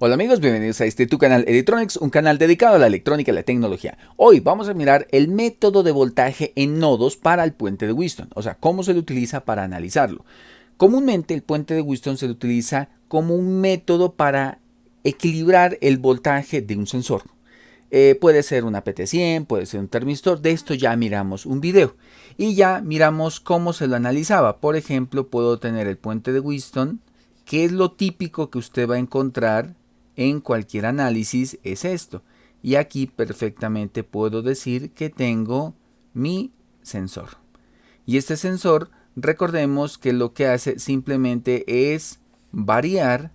Hola amigos, bienvenidos a tu canal Electronics, un canal dedicado a la electrónica y la tecnología. Hoy vamos a mirar el método de voltaje en nodos para el puente de Wheatstone, o sea, cómo se lo utiliza para analizarlo. Comúnmente el puente de Wheatstone se lo utiliza como un método para equilibrar el voltaje de un sensor. Puede ser una PT100, puede ser un termistor, de esto ya miramos un video y ya miramos cómo se lo analizaba. Por ejemplo, puedo tener el puente de Wheatstone, que es lo típico que usted va a encontrar en cualquier análisis, es esto. Y aquí perfectamente puedo decir que tengo mi sensor. Y este sensor, recordemos que lo que hace simplemente es variar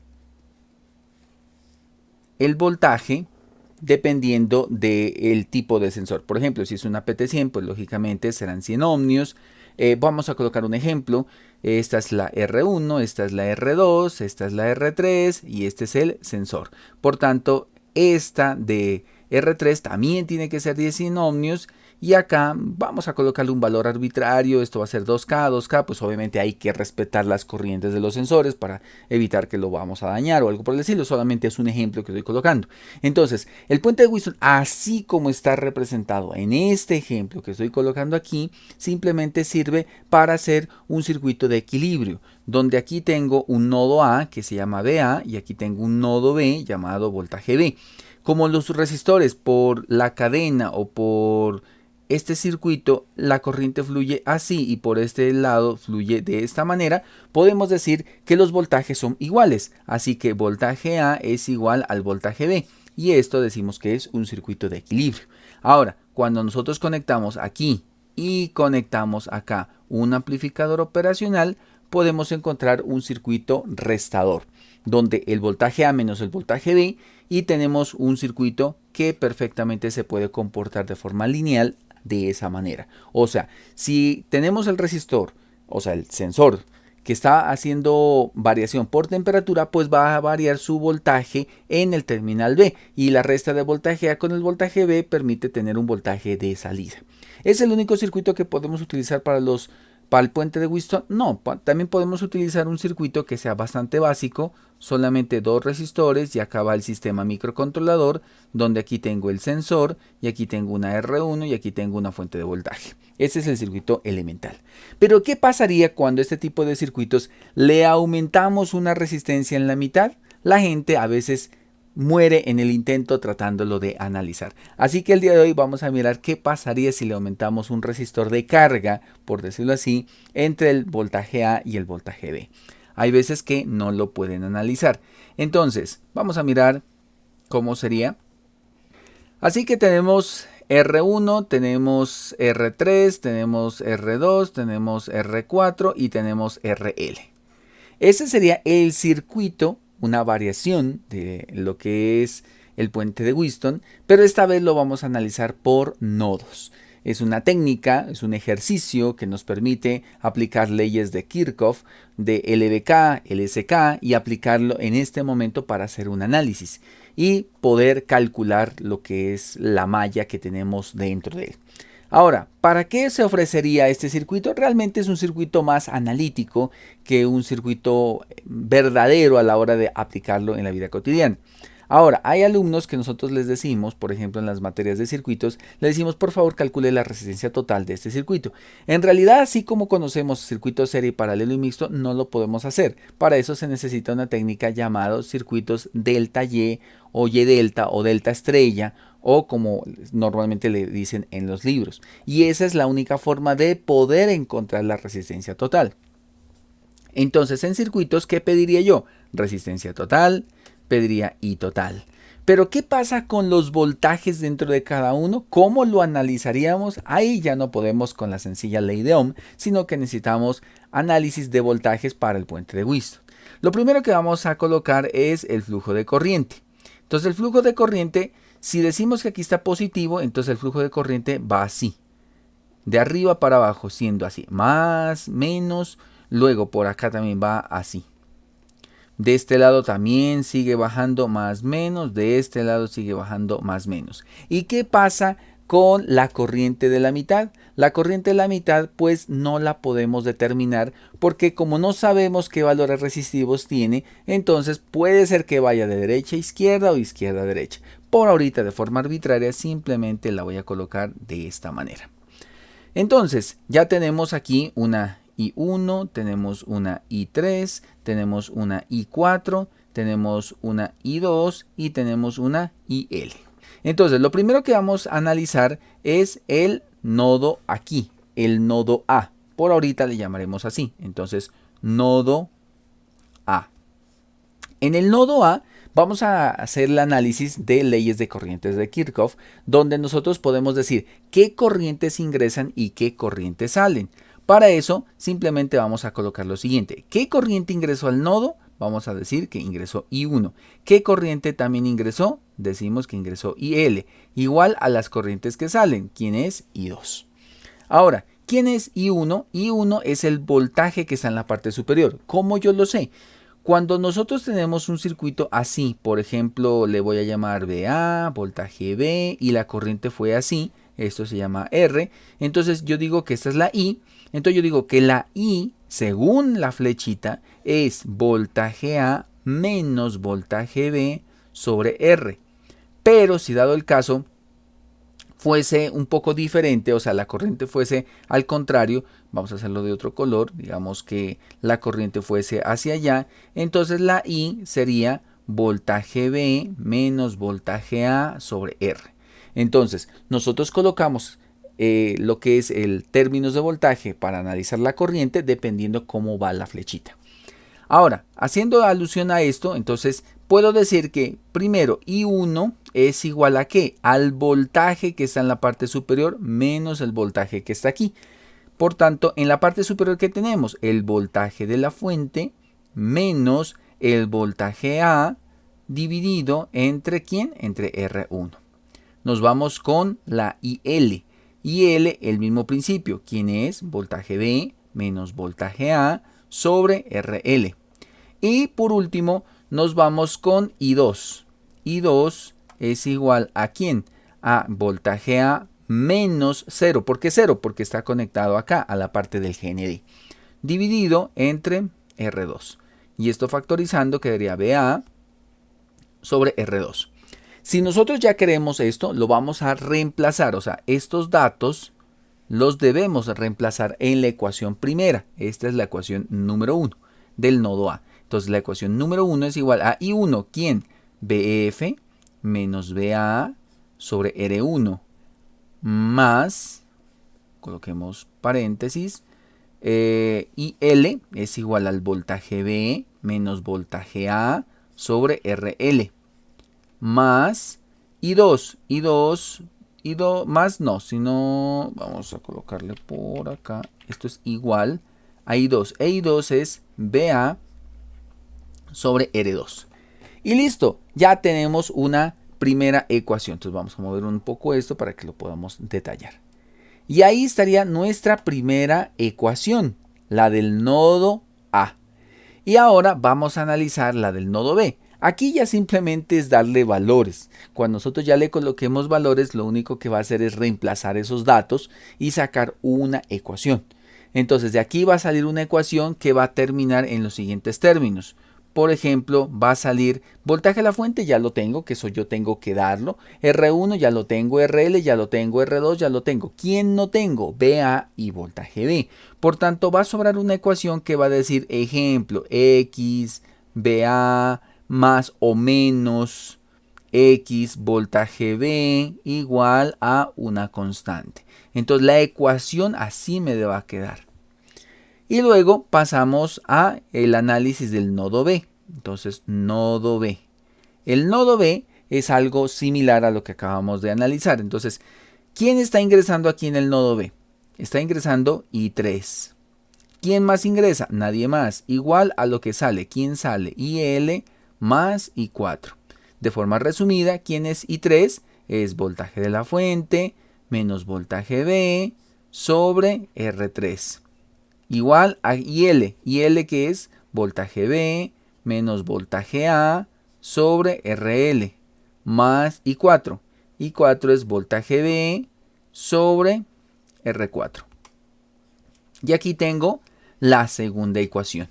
el voltaje dependiendo del tipo de sensor. Por ejemplo, si es una PT100, pues lógicamente serán 100 ohmios. Vamos a colocar un ejemplo. Esta es la R1, esta es la R2, esta es la R3 y este es el sensor. Por tanto, esta de R3 también tiene que ser 10 ohmios. Y acá vamos a colocarle un valor arbitrario, esto va a ser 2K, 2K, pues obviamente hay que respetar las corrientes de los sensores para evitar que lo vamos a dañar o algo por el estilo, solamente es un ejemplo que estoy colocando. Entonces, el puente de Wheatstone, así como está representado en este ejemplo que estoy colocando aquí, simplemente sirve para hacer un circuito de equilibrio, donde aquí tengo un nodo A que se llama VA y aquí tengo un nodo B llamado voltaje B. Como los resistores por la cadena o por este circuito, la corriente fluye así y por este lado fluye de esta manera, podemos decir que los voltajes son iguales, así que voltaje A es igual al voltaje B y esto decimos que es un circuito de equilibrio. Ahora, cuando nosotros conectamos aquí y conectamos acá un amplificador operacional, podemos encontrar un circuito restador, donde el voltaje A menos el voltaje B, y tenemos un circuito que perfectamente se puede comportar de forma lineal de esa manera. O sea, si tenemos el resistor, o sea, el sensor que está haciendo variación por temperatura, pues va a variar su voltaje en el terminal B y la resta de voltaje A con el voltaje B permite tener un voltaje de salida. ¿Es el único circuito que podemos utilizar para el puente de Wheatstone? No, también podemos utilizar un circuito que sea bastante básico, solamente dos resistores y acá va el sistema microcontrolador, donde aquí tengo el sensor y aquí tengo una R1 y aquí tengo una fuente de voltaje. Ese es el circuito elemental. Pero ¿qué pasaría cuando a este tipo de circuitos le aumentamos una resistencia en la mitad? La gente a veces muere en el intento tratándolo de analizar. Así que el día de hoy vamos a mirar qué pasaría si le aumentamos un resistor de carga, por decirlo así, entre el voltaje A y el voltaje B. Hay veces que no lo pueden analizar. Entonces, vamos a mirar cómo sería. Así que tenemos R1, tenemos R3, tenemos R2, tenemos R4 y tenemos RL. Ese sería el circuito, una variación de lo que es el puente de Wheatstone, pero esta vez lo vamos a analizar por nodos. Es una técnica, es un ejercicio que nos permite aplicar leyes de Kirchhoff, de LBK, LSK y aplicarlo en este momento para hacer un análisis y poder calcular lo que es la malla que tenemos dentro de él. Ahora, ¿para qué se ofrecería este circuito? Realmente es un circuito más analítico que un circuito verdadero a la hora de aplicarlo en la vida cotidiana. Ahora, hay alumnos que nosotros les decimos, por ejemplo en las materias de circuitos, les decimos por favor calcule la resistencia total de este circuito. En realidad, así como conocemos circuito serie, paralelo y mixto, no lo podemos hacer. Para eso se necesita una técnica llamada circuitos delta Y o Y delta o delta estrella, o como normalmente le dicen en los libros. Y esa es la única forma de poder encontrar la resistencia total. Entonces, en circuitos, ¿qué pediría yo? Resistencia total, pediría I total. Pero ¿qué pasa con los voltajes dentro de cada uno? ¿Cómo lo analizaríamos? Ahí ya no podemos con la sencilla ley de Ohm, sino que necesitamos análisis de voltajes para el puente de Wheatstone. Lo primero que vamos a colocar es el flujo de corriente. Entonces el flujo de corriente, si decimos que aquí está positivo, entonces el flujo de corriente va así, de arriba para abajo, siendo así, más, menos, luego por acá también va así. De este lado también sigue bajando más, menos, de este lado sigue bajando más, menos. ¿Y qué pasa con la corriente de la mitad. La corriente de la mitad pues no la podemos determinar porque como no sabemos qué valores resistivos tiene, entonces puede ser que vaya de derecha a izquierda o izquierda a derecha. Por ahorita de forma arbitraria simplemente la voy a colocar de esta manera. Entonces ya tenemos aquí una I1, tenemos una I3, tenemos una I4, tenemos una I2 y tenemos una IL. Entonces, lo primero que vamos a analizar es el nodo aquí, el nodo A. Por ahorita le llamaremos así. Entonces, nodo A. En el nodo A vamos a hacer el análisis de leyes de corrientes de Kirchhoff, donde nosotros podemos decir qué corrientes ingresan y qué corrientes salen. Para eso, simplemente vamos a colocar lo siguiente. ¿Qué corriente ingresó al nodo? Vamos a decir que ingresó I1. ¿Qué corriente también ingresó? Decimos que ingresó IL, igual a las corrientes que salen. ¿Quién es? I2. Ahora, ¿quién es I1? I1 es el voltaje que está en la parte superior. ¿Cómo yo lo sé? Cuando nosotros tenemos un circuito así, por ejemplo, le voy a llamar VA, voltaje B, y la corriente fue así, esto se llama R, entonces yo digo que esta es la I, entonces yo digo que la I, según la flechita, es voltaje A menos voltaje B sobre R. Pero si dado el caso fuese un poco diferente, o sea, la corriente fuese al contrario, vamos a hacerlo de otro color, digamos que la corriente fuese hacia allá, entonces la I sería voltaje B menos voltaje A sobre R. Entonces, nosotros colocamos lo que es el términos de voltaje para analizar la corriente dependiendo cómo va la flechita. Ahora, haciendo alusión a esto, entonces puedo decir que primero I1 es igual a ¿qué? Al voltaje que está en la parte superior menos el voltaje que está aquí. Por tanto, en la parte superior que tenemos el voltaje de la fuente menos el voltaje A dividido entre ¿quién? Entre R1. Nos vamos con la IL. IL, el mismo principio. ¿Quién es? Voltaje B menos voltaje A sobre RL. Y por último, nos vamos con I2. I2 es igual a ¿quién? A voltaje A menos 0. ¿Por qué 0? Porque está conectado acá a la parte del GND. Dividido entre R2. Y esto factorizando quedaría BA sobre R2. Si nosotros ya queremos esto, lo vamos a reemplazar. O sea, estos datos los debemos reemplazar en la ecuación primera. Esta es la ecuación número 1 del nodo A. Entonces la ecuación número 1 es igual a I1, ¿quién? BF menos BA sobre R1 más, coloquemos paréntesis, IL es igual al voltaje B menos voltaje A sobre RL más I2 más no, sino vamos a colocarle por acá, esto es igual a I2, I2 es BA sobre R2. Y listo, ya tenemos una primera ecuación. Entonces vamos a mover un poco esto para que lo podamos detallar. Y ahí estaría nuestra primera ecuación, la del nodo A. Y ahora vamos a analizar la del nodo B. Aquí ya simplemente es darle valores. Cuando nosotros ya le coloquemos valores, lo único que va a hacer es reemplazar esos datos y sacar una ecuación. Entonces de aquí va a salir una ecuación que va a terminar en los siguientes términos. Por ejemplo, va a salir voltaje a la fuente, ya lo tengo, que eso yo tengo que darlo. R1 ya lo tengo, RL ya lo tengo, R2 ya lo tengo. ¿Quién no tengo? BA y voltaje B. Por tanto, va a sobrar una ecuación que va a decir, ejemplo, X, BA más o menos X voltaje B igual a una constante. Entonces, la ecuación así me va a quedar. Y luego pasamos a el análisis del nodo B. Entonces, nodo B. El nodo B es algo similar a lo que acabamos de analizar. Entonces, ¿quién está ingresando aquí en el nodo B? Está ingresando I3. ¿Quién más ingresa? Nadie más. Igual a lo que sale. ¿Quién sale? IL más I4. De forma resumida, ¿quién es I3? Es voltaje de la fuente menos voltaje B sobre R3. Igual a IL. IL que es voltaje B menos voltaje A sobre RL más I4. I4 es voltaje B sobre R4. Y aquí tengo la segunda ecuación.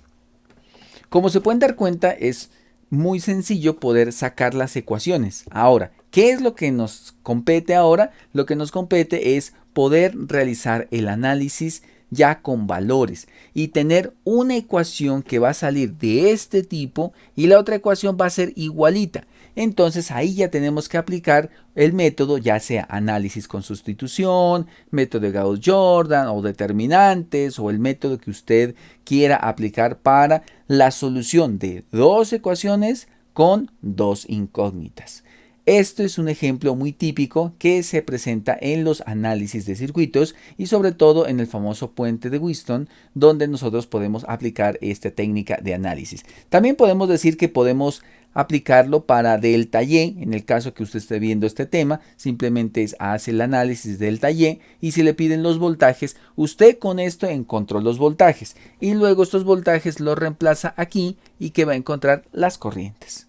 Como se pueden dar cuenta, es muy sencillo poder sacar las ecuaciones. Ahora, ¿qué es lo que nos compete ahora? Lo que nos compete es poder realizar el análisis ya con valores y tener una ecuación que va a salir de este tipo y la otra ecuación va a ser igualita. Entonces ahí ya tenemos que aplicar el método, ya sea análisis con sustitución, método de Gauss-Jordan o determinantes, o el método que usted quiera aplicar para la solución de dos ecuaciones con dos incógnitas. Esto es un ejemplo muy típico que se presenta en los análisis de circuitos y sobre todo en el famoso puente de Wheatstone, donde nosotros podemos aplicar esta técnica de análisis. También podemos decir que podemos aplicarlo para delta Y. En el caso que usted esté viendo este tema, simplemente hace el análisis delta Y, y si le piden los voltajes, usted con esto encontró los voltajes y luego estos voltajes los reemplaza aquí y que va a encontrar las corrientes.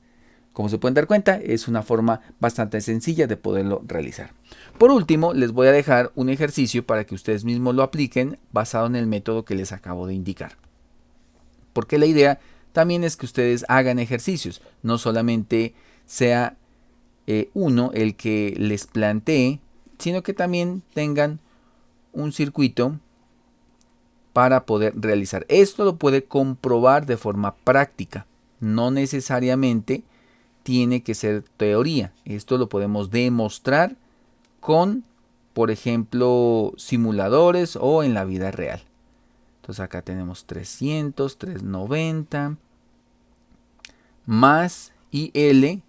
Como se pueden dar cuenta, es una forma bastante sencilla de poderlo realizar. Por último, les voy a dejar un ejercicio para que ustedes mismos lo apliquen basado en el método que les acabo de indicar. Porque la idea también es que ustedes hagan ejercicios, no solamente sea uno el que les plantee, sino que también tengan un circuito para poder realizar. Esto lo puede comprobar de forma práctica, no necesariamente tiene que ser teoría. Esto lo podemos demostrar con, por ejemplo, simuladores o en la vida real. Entonces acá tenemos 300, 390 más IL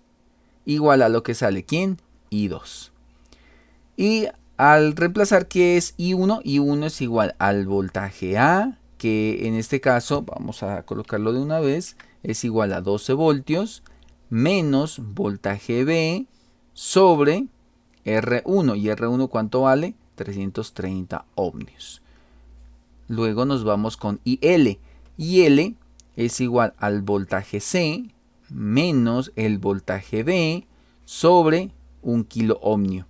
igual a lo que sale, ¿quién? I2. Y al reemplazar, ¿qué es I1? I1 es igual al voltaje A, que en este caso, vamos a colocarlo de una vez, es igual a 12 voltios, menos voltaje B sobre R1. ¿Y R1 cuánto vale? 330 ohmios. Luego nos vamos con IL. IL es igual al voltaje C menos el voltaje B sobre 1 kilo ohmio.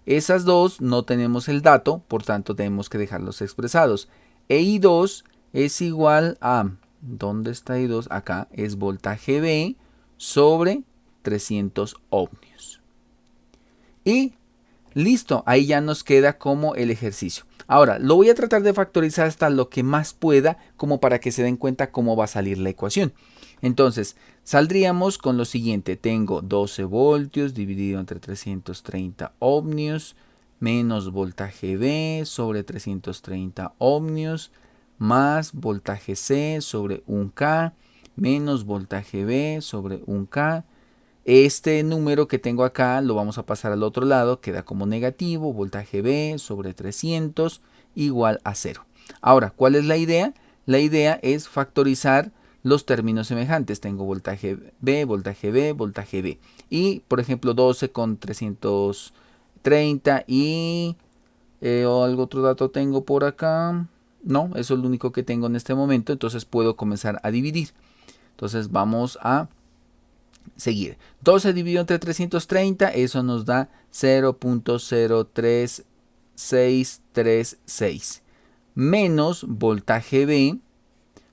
Esas dos no tenemos el dato, por tanto tenemos que dejarlos expresados. E I2 es igual a, ¿dónde está I2? Acá es voltaje B sobre 300 ohmios. Y listo, ahí ya nos queda como el ejercicio. Ahora, lo voy a tratar de factorizar hasta lo que más pueda, como para que se den cuenta cómo va a salir la ecuación. Entonces, saldríamos con lo siguiente. Tengo 12 voltios dividido entre 330 ohmios, menos voltaje B sobre 330 ohmios, más voltaje C sobre 1K, menos voltaje B sobre 1K. Este número que tengo acá lo vamos a pasar al otro lado, queda como negativo, voltaje B sobre 300 igual a 0. Ahora, ¿cuál es la idea? La idea es factorizar los términos semejantes. Tengo voltaje B, voltaje B, voltaje B. Y, por ejemplo, 12 con 330 y algo otro dato tengo por acá. No, eso es lo único que tengo en este momento, entonces puedo comenzar a dividir. Entonces vamos a seguir. 12 dividido entre 330, eso nos da 0.03636 menos voltaje B,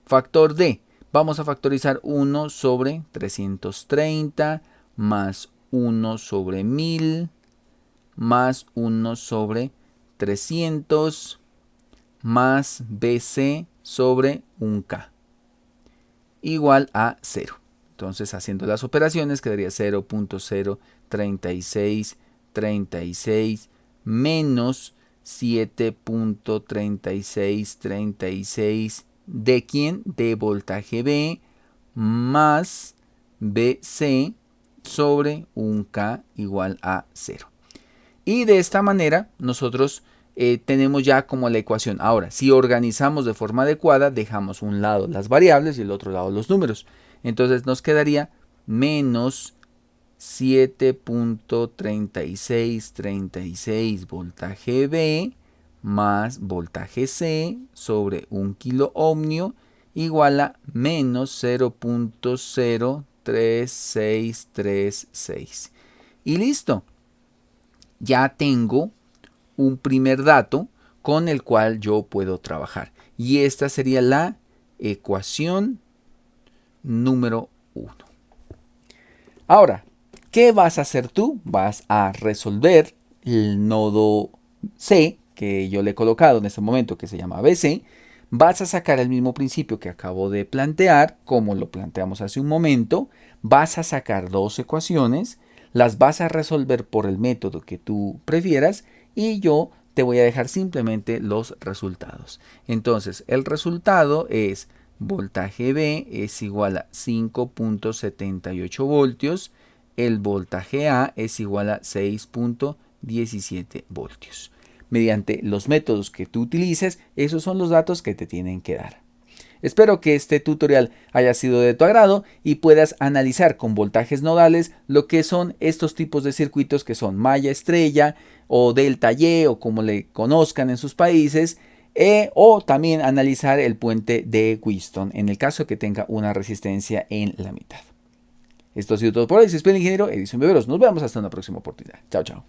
factor D. Vamos a factorizar 1 sobre 330 más 1 sobre 1000 más 1 sobre 300 más BC sobre 1K igual a 0. Entonces, haciendo las operaciones, quedaría 0.03636 menos 7.3636 de ¿quién? De voltaje B más BC sobre 1K igual a 0. Y de esta manera nosotros tenemos ya como la ecuación. Ahora, si organizamos de forma adecuada, dejamos un lado las variables y el otro lado los números. Entonces nos quedaría menos 7.3636 voltaje B más voltaje C sobre 1 kilo ohmio igual a menos 0.03636. Y listo. Ya tengo un primer dato con el cual yo puedo trabajar. Y esta sería la ecuación número 1. Ahora, ¿qué vas a hacer tú? Vas a resolver el nodo C, que yo le he colocado en este momento, que se llama BC. Vas a sacar el mismo principio que acabo de plantear, como lo planteamos hace un momento. Vas a sacar dos ecuaciones, las vas a resolver por el método que tú prefieras y yo te voy a dejar simplemente los resultados. Entonces, el resultado es voltaje B es igual a 5.78 voltios, el voltaje A es igual a 6.17 voltios. Mediante los métodos que tú utilices, esos son los datos que te tienen que dar. Espero que este tutorial haya sido de tu agrado y puedas analizar con voltajes nodales lo que son estos tipos de circuitos que son malla estrella o delta Y o como le conozcan en sus países, o también analizar el puente de Wheatstone en el caso que tenga una resistencia en la mitad. Esto ha sido todo por hoy. Soy el ingeniero Edison Viveros. Nos vemos hasta una próxima oportunidad. Chao, chao.